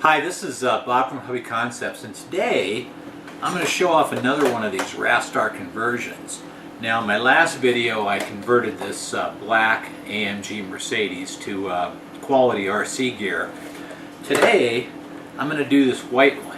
Hi, this is Bob from Hobby Concepts, and today I'm going to show off another one of these Rastar conversions. Now, in my last video I converted this black AMG Mercedes to quality RC gear. Today I'm going to do this white one,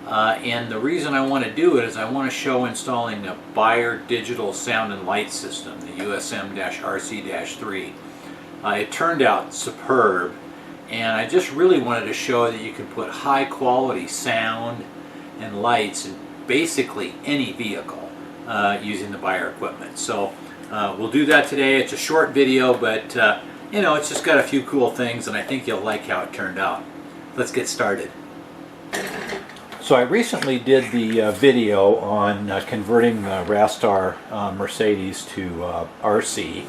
and the reason I want to do it is I want to show installing the Beier digital sound and light system, the USM-RC-3. It turned out superb. And I just really wanted to show that you can put high quality sound and lights in basically any vehicle using the Beier equipment. So we'll do that today. It's a short video, but you know, it's just got a few cool things, and I think you'll like how it turned out. Let's get started. So I recently did the video on converting the Rastar Mercedes to RC.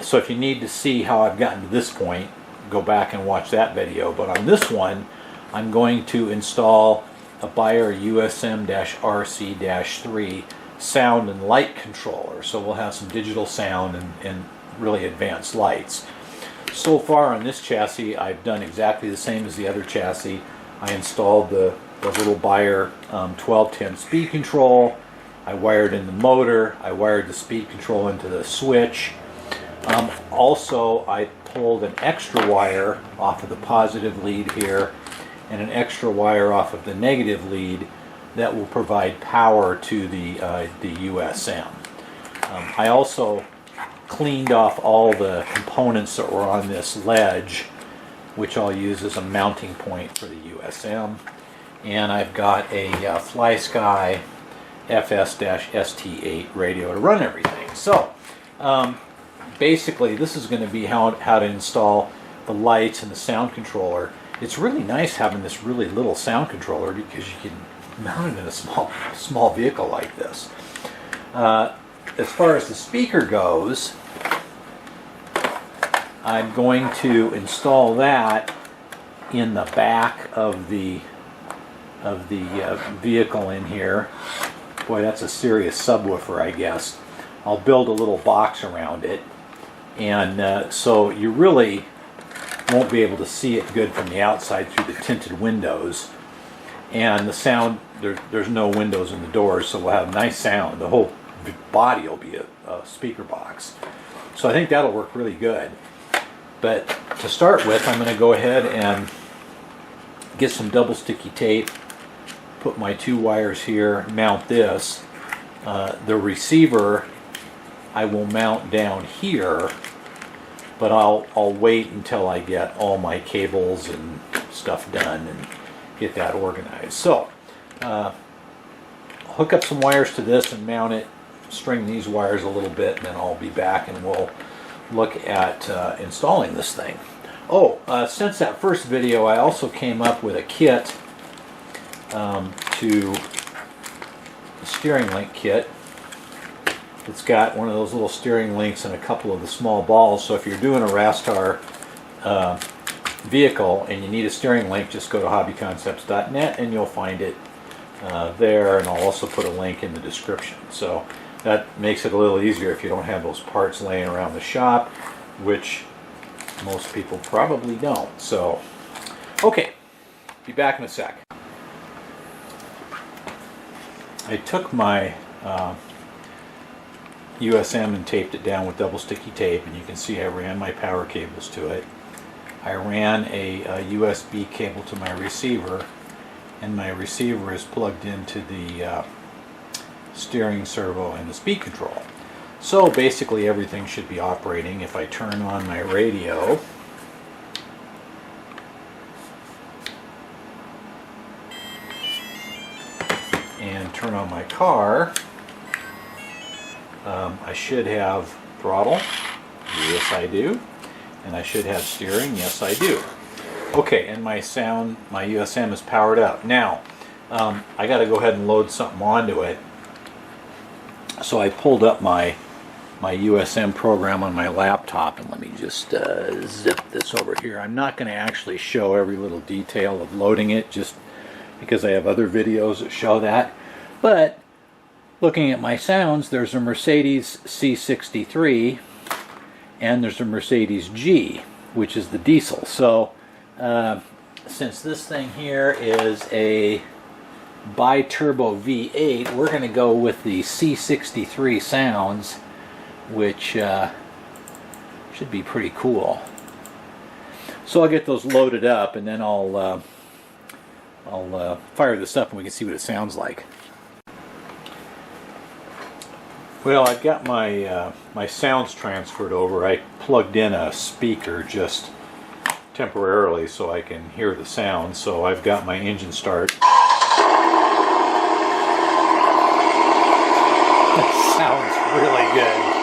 So if you need to see how I've gotten to this point, go back and watch that video. But on this one, I'm going to install a Beier USM-RC-3 sound and light controller. So we'll have some digital sound and really advanced lights. So far on this chassis, I've done exactly the same as the other chassis. I installed the little Beier 1210 speed control. I wired in the motor. I wired the speed control into the switch. Also, I pulled an extra wire off of the positive lead here and an extra wire off of the negative lead that will provide power to the USM. I also cleaned off all the components that were on this ledge, which I'll use as a mounting point for the USM. And I've got a FlySky FS-ST8 radio to run everything. So, basically, this is going to be how to install the lights and the sound controller. It's really nice having this really little sound controller because you can mount it in a small vehicle like this. As far as the speaker goes, I'm going to install that in the back of the vehicle in here. Boy, that's a serious subwoofer, I guess. I'll build a little box around it. And so you really won't be able to see it good from the outside through the tinted windows. And the sound, there's no windows in the doors, so we'll have nice sound. The whole body will be a speaker box. So I think that'll work really good. But to start with, I'm going to go ahead and get some double sticky tape, put my two wires here, mount this. The receiver I will mount down here, but I'll wait until I get all my cables and stuff done and get that organized. So hook up some wires to this and mount it, string these wires a little bit, and then I'll be back and we'll look at installing this thing. Since that first video, I also came up with a kit to the steering link kit. It's got one of those little steering links and a couple of the small balls. So if you're doing a Rastar vehicle and you need a steering link, just go to hobbyconcepts.net and you'll find it there. And I'll also put a link in the description. So that makes it a little easier if you don't have those parts laying around the shop, which most people probably don't. So, okay, be back in a sec. I took my USM and taped it down with double sticky tape, and you can see I ran my power cables to it. I ran a USB cable to my receiver, and my receiver is plugged into the steering servo and the speed control. So basically everything should be operating. If I turn on my radio, and turn on my car, I should have throttle. Yes, I do. And I should have steering. Yes, I do. Okay, and my sound, my USM is powered up. Now, I got to go ahead and load something onto it. So I pulled up my USM program on my laptop, and let me just zip this over here. I'm not going to actually show every little detail of loading it, just because I have other videos that show that. But looking at my sounds, there's a Mercedes C63 and there's a Mercedes G, which is the diesel. So since this thing here is a bi-turbo V8, we're going to go with the C63 sounds, which should be pretty cool. So I'll get those loaded up, and then I'll fire this up and we can see what it sounds like. Well, I've got my my sounds transferred over. I plugged in a speaker just temporarily so I can hear the sound. So I've got my engine start. That sounds really good.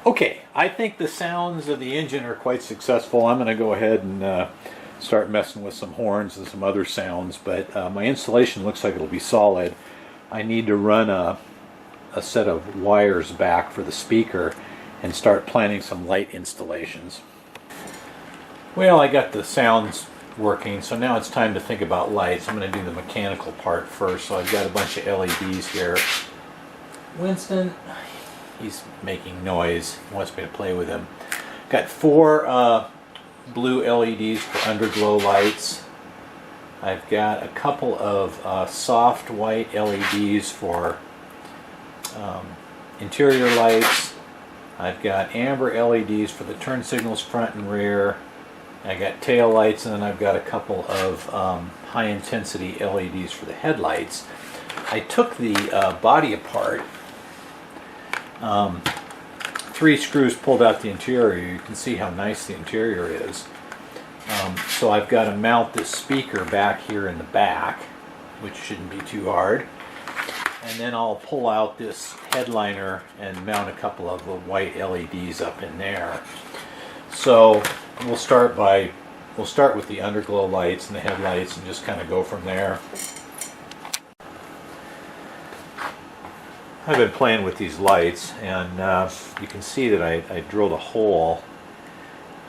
Okay, I think the sounds of the engine are quite successful. I'm going to go ahead and start messing with some horns and some other sounds, but my installation looks like it'll be solid. I need to run a set of wires back for the speaker and start planning some light installations. Well, I got the sounds working, so now it's time to think about lights. I'm going to do the mechanical part first, so I've got a bunch of LEDs here. Winston, he's making noise. He wants me to play with him. Got 4 blue LEDs for underglow lights. I've got a couple of soft white LEDs for interior lights. I've got amber LEDs for the turn signals front and rear. I got tail lights, and then I've got a couple of high intensity LEDs for the headlights. I took the body apart. 3 screws pulled out the interior. You can see how nice the interior is. So I've got to mount this speaker back here in the back, which shouldn't be too hard. And then I'll pull out this headliner and mount a couple of the white LEDs up in there. So we'll start with the underglow lights and the headlights and just kind of go from there. I've been playing with these lights, and you can see that I drilled a hole,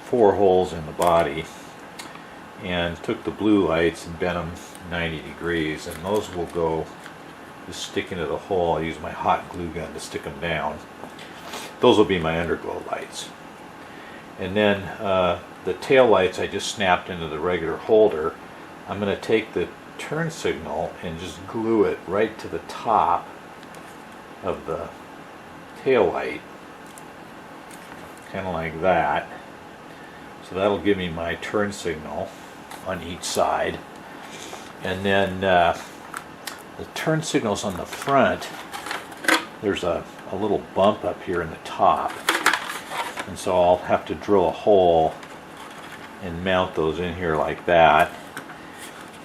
4 holes in the body, and took the blue lights and bent them 90 degrees, and those will go, just stick into the hole. I use my hot glue gun to stick them down. Those will be my underglow lights. And then the tail lights I just snapped into the regular holder. I'm going to take the turn signal and just glue it right to the top of the tail light, kind of like that. So that'll give me my turn signal on each side. And then the turn signals on the front, there's a little bump up here in the top, and so I'll have to drill a hole and mount those in here like that.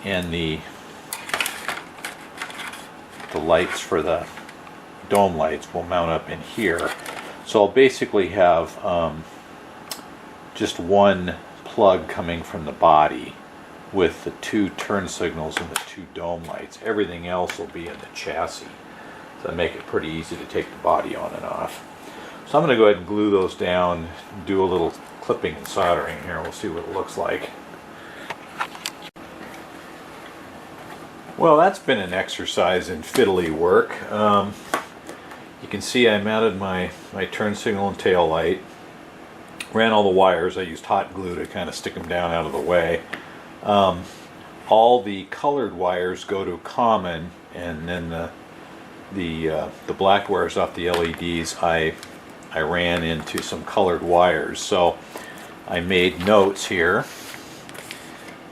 And the lights for the dome lights will mount up in here. So I'll basically have just one plug coming from the body with the 2 turn signals and the 2 dome lights. Everything else will be in the chassis. So that make it pretty easy to take the body on and off. So I'm going to go ahead and glue those down, do a little clipping and soldering here. We'll see what it looks like. Well, that's been an exercise in fiddly work. You can see I mounted my turn signal and tail light, ran all the wires. I used hot glue to kind of stick them down out of the way. All the colored wires go to common, and then the black wires off the LEDs I ran into some colored wires. So I made notes here,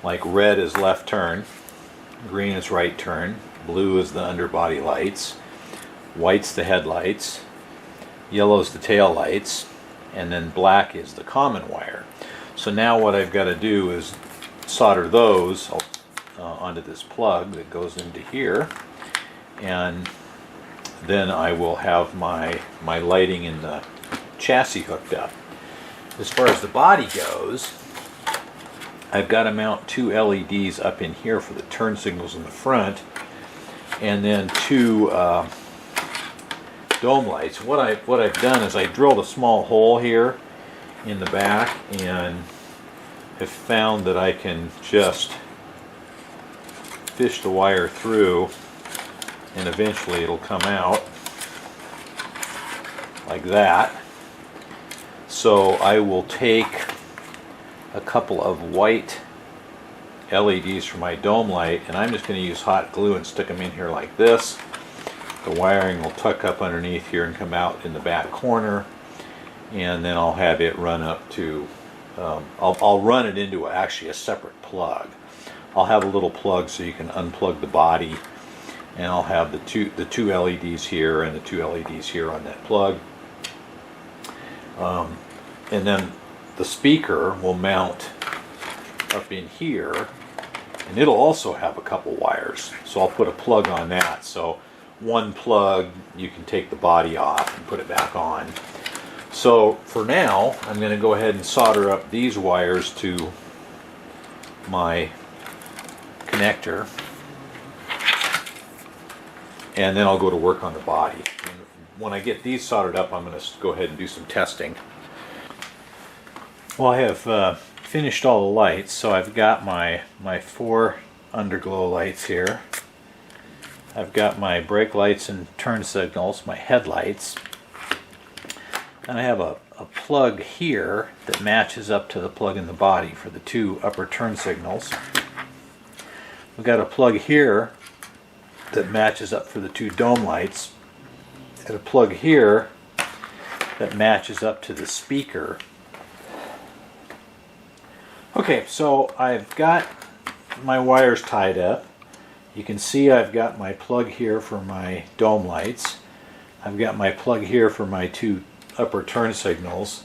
like red is left turn, green is right turn, blue is the underbody lights, white's the headlights, yellow's the tail lights, and then black is the common wire. So now what I've got to do is solder those onto this plug that goes into here, and then I will have my lighting in the chassis hooked up. As far as the body goes, I've got to mount 2 LEDs up in here for the turn signals in the front, and then 2 dome lights. What I've done is I drilled a small hole here in the back and have found that I can just fish the wire through and eventually it'll come out like that. So I will take a couple of white LEDs for my dome light, and I'm just going to use hot glue and stick them in here like this. The wiring will tuck up underneath here and come out in the back corner, and then I'll have it run up to I'll run it into actually a separate plug. I'll have a little plug so you can unplug the body, and I'll have the two LEDs here and the 2 LEDs here on that plug. And then the speaker will mount up in here, and it'll also have a couple wires. So I'll put a plug on that. So one plug, you can take the body off and put it back on. So for now, I'm going to go ahead and solder up these wires to my connector, and then I'll go to work on the body. And when I get these soldered up, I'm going to go ahead and do some testing. Well, I have finished all the lights, so I've got my 4 underglow lights here. I've got my brake lights and turn signals, my headlights, and I have a plug here that matches up to the plug in the body for the 2 upper turn signals. We've got a plug here that matches up for the 2 dome lights, and a plug here that matches up to the speaker. Okay, so I've got my wires tied up. You can see I've got my plug here for my dome lights. I've got my plug here for my 2 upper turn signals,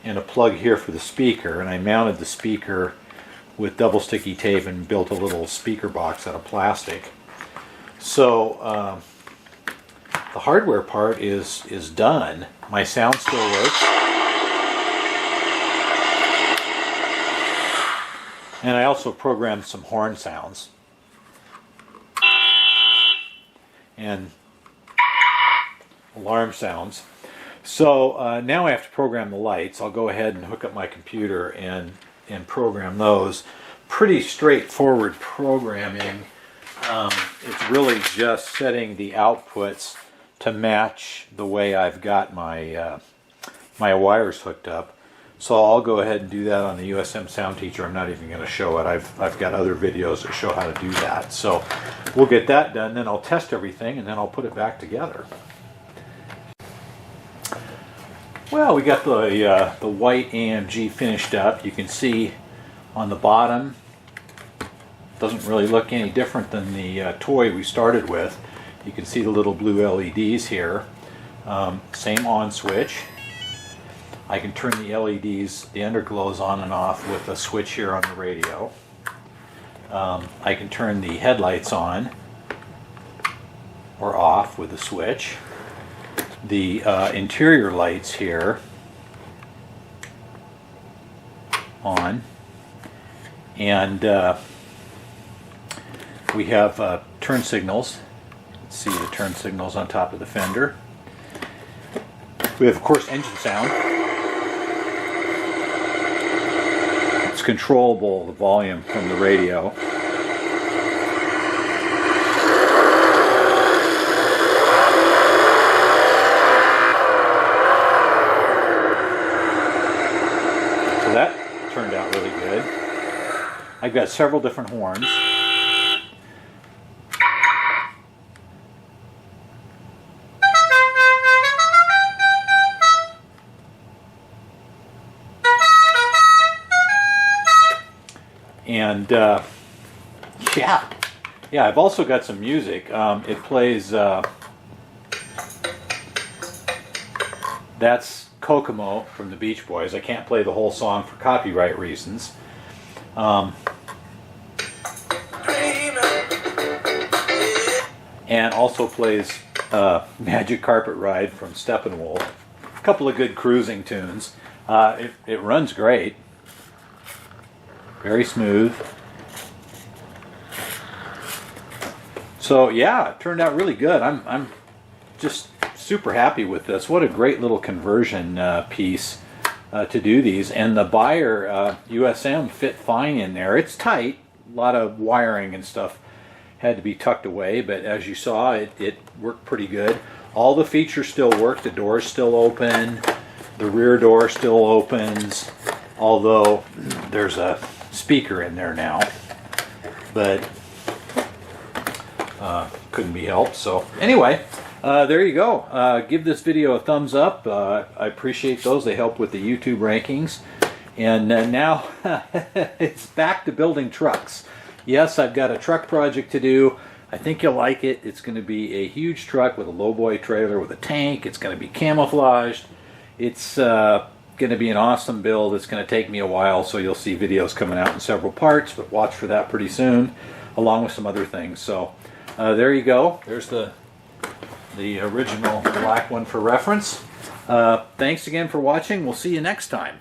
and a plug here for the speaker, and I mounted the speaker with double sticky tape and built a little speaker box out of plastic. So the hardware part is done. My sound still works, and I also programmed some horn sounds and alarm sounds. So now I have to program the lights. I'll go ahead and hook up my computer and program those. Pretty straightforward programming. It's really just setting the outputs to match the way I've got my my wires hooked up. So I'll go ahead and do that on the USM Sound Teacher. I'm not even going to show it. I've got other videos that show how to do that. So we'll get that done, then I'll test everything, and then I'll put it back together. Well, we got the white AMG finished up. You can see on the bottom, doesn't really look any different than the toy we started with. You can see the little blue LEDs here. Same on switch. I can turn the LEDs, the underglows, on and off with a switch here on the radio. I can turn the headlights on or off with a switch. The interior lights here on, and we have turn signals. Let's see the turn signals on top of the fender. We have, of course, engine sound. It's controllable, the volume from the radio. That turned out really good. I've got several different horns. And yeah, I've also got some music. It plays, that's Kokomo from the Beach Boys. I can't play the whole song for copyright reasons. And also plays Magic Carpet Ride from Steppenwolf. A couple of good cruising tunes. It runs great. Very smooth. So yeah, it turned out really good. I'm just super happy with this. What a great little conversion piece to do these. And the Beier USM fit fine in there. It's tight. A lot of wiring and stuff had to be tucked away, but as you saw, it worked pretty good. All the features still work. The door's still open. The rear door still opens, although there's a speaker in there now, but couldn't be helped. So anyway, there you go. Give this video a thumbs up. I appreciate those. They help with the YouTube rankings. And now it's back to building trucks. Yes, I've got a truck project to do. I think you'll like it. It's going to be a huge truck with a lowboy trailer with a tank. It's going to be camouflaged. It's going to be an awesome build. It's going to take me a while, so you'll see videos coming out in several parts, but watch for that pretty soon, along with some other things. So there you go. There's the original black one for reference. Thanks again for watching. We'll see you next time.